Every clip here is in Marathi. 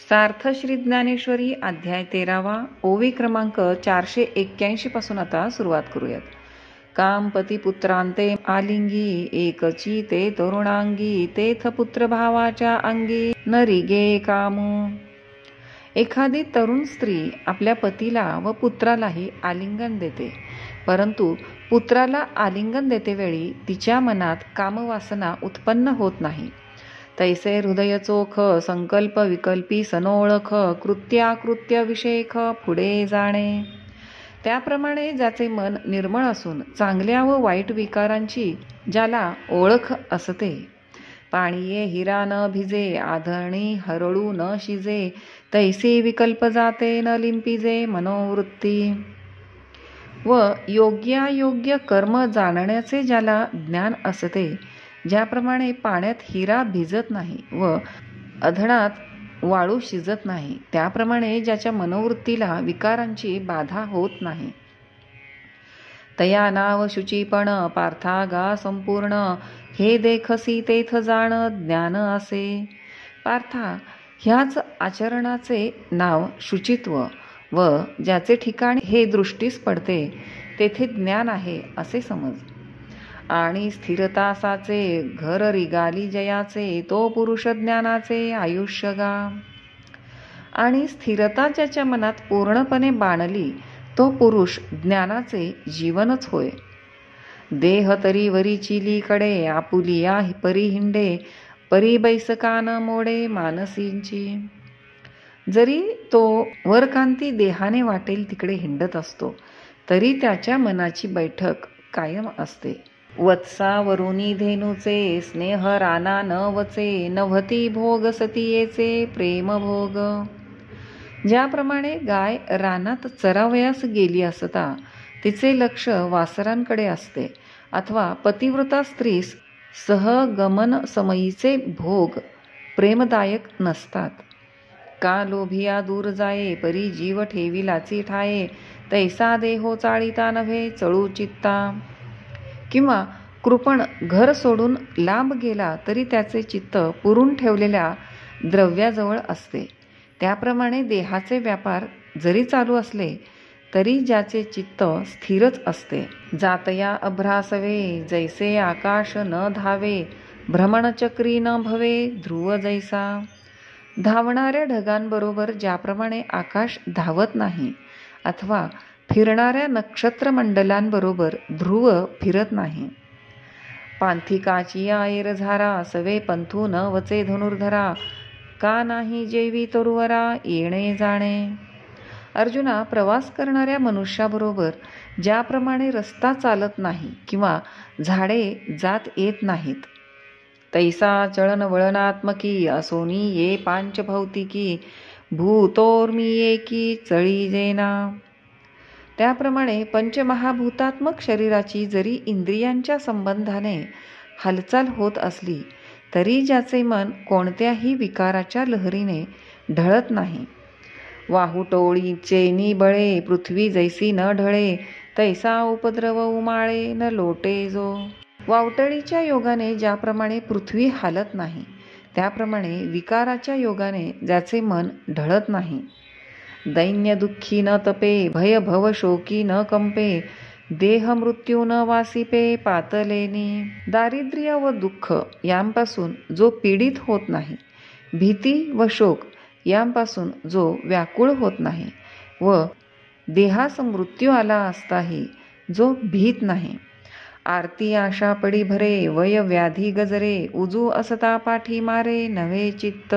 सार्थ श्री ज्ञानेश्वरी अध्याय 13वा ओवी क्रमांक 481 पासून आता सुरुवात करूयात. काम पती पुत्रांते आलिंगी एकची ते तरुणांगी तेथ पुत्र भावाच्या अंगी नरिगे कामू. एखादी तरुण स्त्री आपल्या पतीला व पुत्रालाही आलिंगन देते, परंतु पुत्राला आलिंगन देतेवेळी तिच्या मनात कामवासना उत्पन्न होत नाही. तैसे हृदय चोख संकल्प विकल्पी सनोळख कृत्याकृत्य विषेख पुढे जाणे. त्याप्रमाणे ज्याचे मन निर्मळ असून चांगल्या व वाईट विकारांची ज्याला ओळख असते. पाणीये हिरा न भिजे आधरणी हरळू न शिजे तैसे विकल्प जाते न लिंपिजे मनोवृत्ती. व योग्यायोग्य कर्म जाणण्याचे ज्याला ज्ञान असते, ज्याप्रमाणे पाण्यात हिरा भिजत नाही व अधणात वाळू शिजत नाही, त्याप्रमाणे ज्याच्या मनोवृत्तीला विकारांची बाधा होत नाही. तया नाव शुचीपण पार्थागा संपूर्ण हे देखसी तेथ जाण ज्ञान असे. पार्था, ह्याच आचरणाचे नाव शुचित्व व ज्याचे ठिकाण हे दृष्टीस पडते तेथे ज्ञान आहे असे समज. आणि स्थिरतासाचे घर रिगाली जयाचे तो पुरुष ज्ञानाचे आयुष्य गा. आणि स्थिरता ज्याच्या मनात पूर्णपणे बाणली तो पुरुष ज्ञानाचे जीवनच होय. देह तरी वरी चिलीकडे आपुलिया परी हिंडे परी बैसकान मोडे मानसींची. जरी तो वरकांती देहाने वाटेल तिकडे हिंडत असतो, तरी त्याच्या मनाची बैठक कायम असते. वत्सावरुनी धेनुचे स्नेह राना न वचे नभती भोग सतीयेचे प्रेम भोग. ज्याप्रमाणे गाय रानात चरावयास गेली असता तिचे लक्ष वासरांकडे असते, अथवा पतिव्रता स्त्रीस सहगमन समयीचे भोग प्रेमदायक नसतात. का लोभिया दूर जाये परी जीव ठेविलाची ठाये तैसा देहो चाळीता नव्हे चळू चित्ता. किंवा कृपण घर सोडून लांब गेला तरी त्याचे चित्त पुरून ठेवलेल्या द्रव्याजवळ असते. त्याप्रमाणे देहाचे व्यापार जरी चालू असले तरी ज्याचे चित्त स्थिरच असते. जातया अभ्रासवे जैसे आकाश न धावे भ्रमणचक्री न भवे ध्रुव जैसा. धावणाऱ्या ढगांबरोबर ज्याप्रमाणे आकाश धावत नाही, अथवा फिरणाऱ्या नक्षत्रमंडलांबरोबर ध्रुव फिरत नाही. पांथिकाची आयर झारा सवे पंथू न वचे धनुर्धरा का नाही जेवी तरुवरा येणे जाणे. अर्जुना, प्रवास करणाऱ्या मनुष्याबरोबर ज्याप्रमाणे रस्ता चालत नाही किंवा झाडे जात येत नाहीत, तैसा चळन वळनात्मकी असोनी ये पांचभौतिकी भूतोर्मी एकी चळी जेना. त्याप्रमाणे पंचमहाभूतात्मक शरीराची जरी इंद्रियांच्या संबंधाने हालचाल होत असली तरी ज्याचे मन कोणत्याही विकाराच्या लहरीने ढळत नाही. वाहुटोळीचे निबळे पृथ्वी जैसी न ढळे तैसा उपद्रव उमाळे न लोटे जो. वावटळीच्या योगाने ज्याप्रमाणे पृथ्वी हालत नाही, त्याप्रमाणे विकाराच्या योगाने ज्याचे मन ढळत नाही. दैन्य दुःखी न तपे भय भव शोकी न कंपे देह मृत्यू न वासिपे पातलेनी. दारिद्र्य व दुःख यांपासून जो पीडित होत नाही, भीती व शोक यांपासून जो व्याकुळ होत नाही, व देहास मृत्यू आला असताही जो भीत नाही. आरती आशा पडी भरे वय व्याधी गजरे उजू असता पाठी मारे नवे चित्त.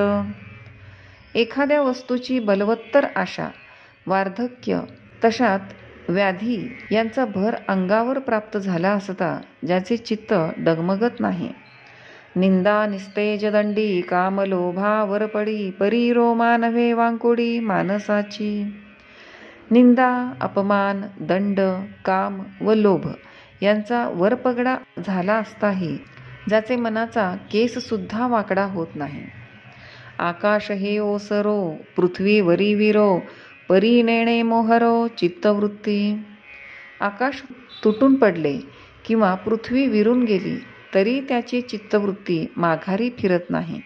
एखाद्या वस्तूची बलवत्तर आशा, वार्धक्य, तशात व्याधी यांचा भर अंगावर प्राप्त झाला असता ज्याचे चित्त डगमगत नाही. निंदा निस्तेज दंडी काम लोभा वरपडी परी रोमा नव्हे वांकुडी मानसाची. निंदा, अपमान, दंड, काम व लोभ यांचा वरपगडा झाला असताही ज्याचे मनाचा केस सुद्धा वाकडा होत नाही. आकाश हे ओसरो पृथ्वी वरी विरो परी नेणे मोहरो चित्तवृत्ती. आकाश तुटून पडले किंवा पृथ्वी विरून गेली तरी त्याची चित्तवृत्ती माघारी फिरत नाही.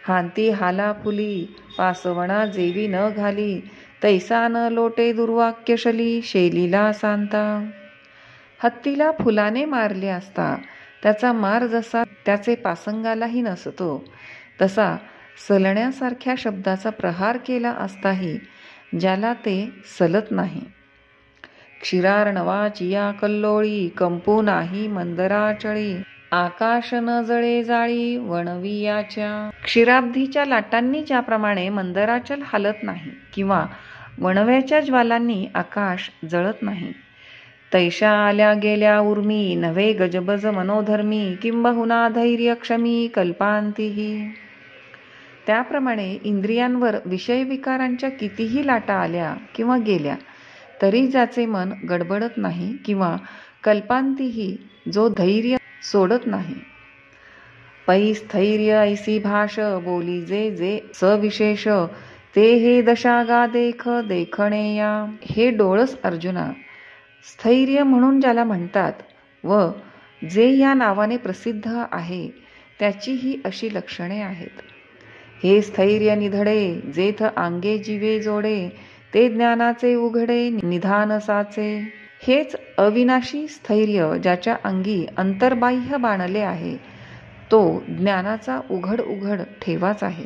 हांती हाला फुली पासवणा जेवी न घाली, तैसा न लोटे दुर्वाक्यशली शेलीला सांता. हत्तीला फुलाने मारले असता त्याचा मार जसा त्याचे पासंगालाही नसतो, तसा सलण्यासारख्या शब्दाचा प्रहार केला असताही ज्याला ते सलत नाही. क्षीरार्णवाचिया कल्लोळी, कंपू नाही मंदराचळी, आकाश न जळे जाळी वणवियाच्या. क्षीराब्धीच्या लाटांनी ज्याप्रमाणे मंदराचल हालत नाही किंवा वणव्याच्या ज्वालांनी आकाश जळत नाही, तैशा आल्या गेल्या उर्मी नव्हे गजबज मनोधर्मी, किंबहुना धैर्यक्षमी कल्पांतीही. त्याप्रमाणे इंद्रियांवर विषयविकारांच्या कितीही लाटा आल्या किंवा गेल्या तरी ज्याचे मन गडबडत नाही किंवा कल्पांतीही जो धैर्य सोडत नाही. पै स्थैर्य ऐसी भाष बोली जे जे सविशेष, ते हे दशागा देख देखणे या. हे डोळस अर्जुना, स्थैर्य म्हणून ज्याला म्हणतात व जे या नावाने प्रसिद्ध आहे त्याची ही अशी लक्षणे आहेत. हे स्थैर्य निधडे जेथ अंगे जीवे जोडे, ते ज्ञानाचे उघडे निधान साचे. हेच अविनाशी स्थैर्य ज्याच्या अंगी अंतर्बाह्य बाणले आहे, तो ज्ञानाचा उघड ठेवाच आहे.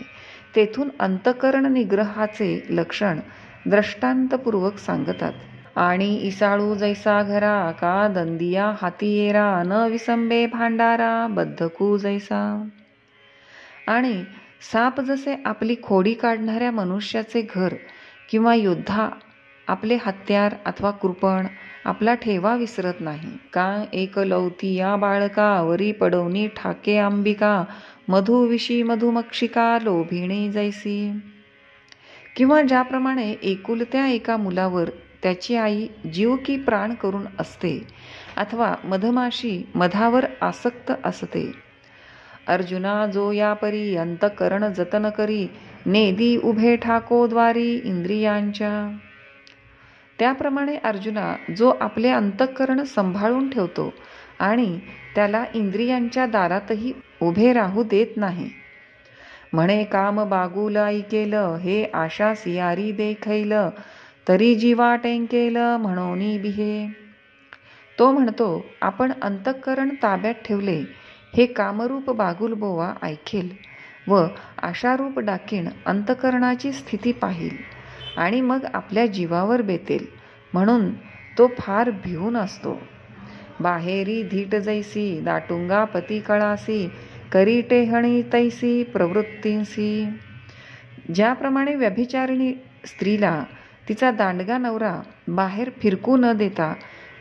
तेथून अंतकरण निग्रहाचे लक्षण दृष्टांतपूर्वक सांगतात. आणि इसाळू जैसा घरा, का दंदिया हाती येरा, न विसंबे भांडारा बद्धकू जैसा. आणि साप जसे आपली खोडी काढणाऱ्या मनुष्याचे घर किंवा योद्धा आपले हत्यार अथवा कृपण आपला ठेवा विसरत नाही. का एक लौतिया बाळका, वरी पडवणी ठाके अंबिका, मधुविशी मधुमक्षिका लोभिणी जैसी. किंवा ज्याप्रमाणे एकुलत्या एका मुलावर त्याची आई जीव की प्राण करून असते अथवा मधमाशी मधावर आसक्त असते. अर्जुना जो या परी अंतःकरण जतन करी, नेदी उभे ठाको द्वारी इंद्रियांच्या. त्याप्रमाणे अर्जुना जो आपले अंतःकरण सांभाळून ठेवतो आणि त्याला इंद्रियांच्या दारातही उभे राहू देत नाही. म्हणे काम बागुल ऐकेलं, हे आशा सियारी देखैल, तरी जीवा टेंकेल म्हणोनी बिहे. तो म्हणतो आपण अंतःकरण ताब्यात ठेवले, हे कामरूप बागुल बोवा ऐकेल व आशारूप डाकीण अंतःकरणाची स्थिती पाहिल आणि मग आपल्या जीवावर बेतेल, म्हणून तो फार भिवून असतो. बाहेरी धीट जैसी दाटुंगा पती कळासी, करी टेहणी तैसी प्रवृत्तींसी. ज्याप्रमाणे व्यभिचारिणी स्त्रीला तिचा दांडगा नवरा बाहेर फिरकू न देता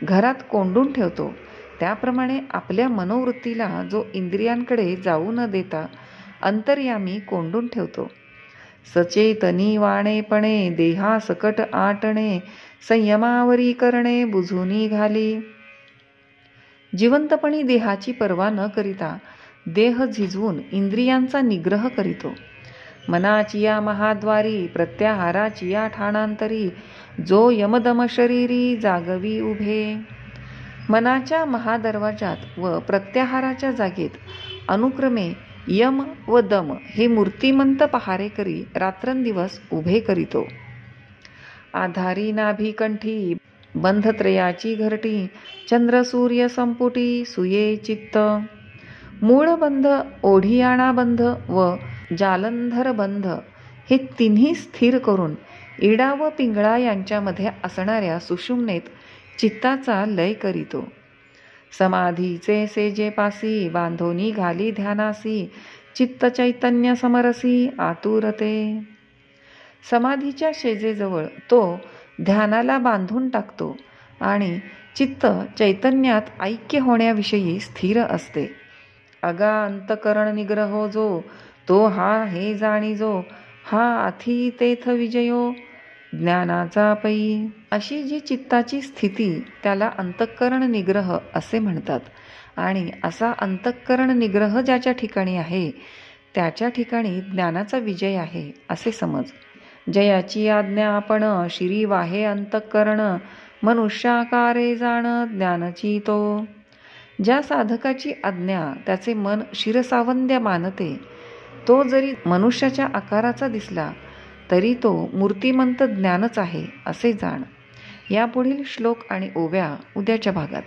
घरात कोंडून ठेवतो, त्याप्रमाणे आपल्या मनोवृत्तीला जो इंद्रियांकडे जाऊ न देता अंतर्यामी कोंडून ठेवतो. सचेतनी वाणेपणे देहा सकट आटणे, संयमावरी करणे बुझूनी घाली. जिवंतपणी देहाची पर्वा न करिता देह झिजवून इंद्रियांचा निग्रह करीतो. मनाचिया महाद्वारी प्रत्याहाराचिया ठाणांतरी, जो यमदम शरीरी जागवी उभे. मनाच्या महादरवाजात व प्रत्याहाराच्या जागेत अनुक्रमे यम व दम हे मूर्तिमंत पहारेकरी रात्रंदिवस उभे करीतो. आधारी नाभी कंठी बंधत्रयाची घरटी, चंद्र सूर्य संपुटी सुये चित्त. मूळ बंध, ओढियाणा बंध व जालंधर बंध हे तिन्ही स्थिर करून इडा व पिंगळा यांच्यामध्ये असणाऱ्या सुषुम्नेत चित्ताचा लय करीतो. समाधीचे सेजेपासी बांधोनी घाली ध्यानासी, चित्त चैतन्य समरसी आतुरते. समाधीच्या शेजेजवळ तो ध्यानाला बांधून टाकतो आणि चित्त चैतन्यात ऐक्य होण्याविषयी स्थिर असते. अगा अंतकरण निग्रहो जो, तो हा हे जाणीजो, हा अथी तेथ विजयो ज्ञानाचा पै. अशी जी चित्ताची स्थिती त्याला अंतःकरण निग्रह असे म्हणतात. आणि असा अंतःकरण निग्रह ज्याच्या ठिकाणी आहे त्याच्या ठिकाणी ज्ञानाचा विजय आहे असे समज. जयाची आज्ञा आपण शिरी वाहे अंतःकरण, मनुष्याकारे जाण ज्ञानची तो. ज्या साधकाची आज्ञा त्याचे मन शिरसावंद्य मानते, तो जरी मनुष्याच्या आकाराचा दिसला तरी तो मूर्तिमंत ज्ञानच आहे असे जाण. यापुढील श्लोक आणि ओव्या उद्याच्या भागात.